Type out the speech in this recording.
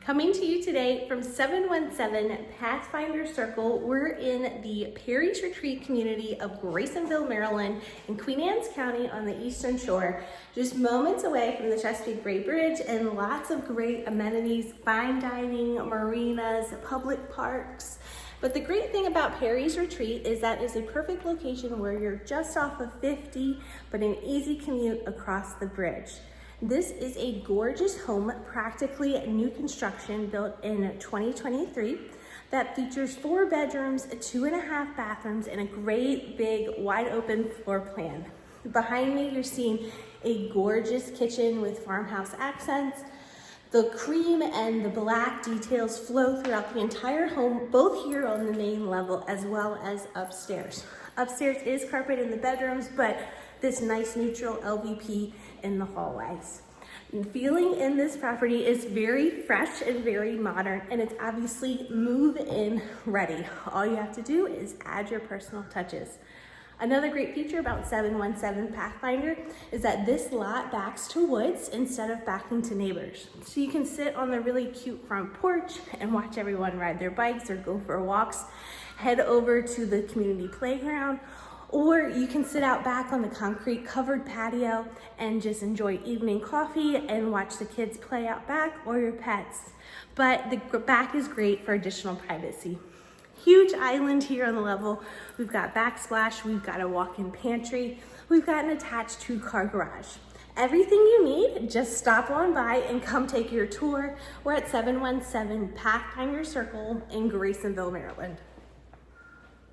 Coming to you today from 717 Pathfinder Circle, we're in the Perry's Retreat community of Grasonville, Maryland in Queen Anne's County on the Eastern Shore, just moments away from the Chesapeake Bay Bridge, and lots of great amenities, fine dining, marinas, public parks. But the great thing about Perry's Retreat is that it's a perfect location where you're just off of 50, but an easy commute across the bridge. This is a gorgeous home, practically new construction built in 2023 that features 4 bedrooms, 2.5 bathrooms, and a great big wide open floor plan. Behind me, you're seeing a gorgeous kitchen with farmhouse accents. The cream and the black details flow throughout the entire home, both here on the main level as well as upstairs. Upstairs is carpet in the bedrooms, but this nice neutral LVP in the hallways. And feeling in this property is very fresh and very modern, and it's obviously move-in ready. All you have to do is add your personal touches. Another great feature about 717 Pathfinder is that this lot backs to woods instead of backing to neighbors. So you can sit on the really cute front porch and watch everyone ride their bikes or go for walks, head over to the community playground, or you can sit out back on the concrete covered patio and just enjoy evening coffee and watch the kids play out back or your pets. But the back is great for additional privacy. Huge island here on the level. We've got backsplash, we've got a walk-in pantry, we've got an attached 2-car garage. Everything you need, just stop on by and come take your tour. We're at 717 Pathfinder Circle in Grasonville, Maryland.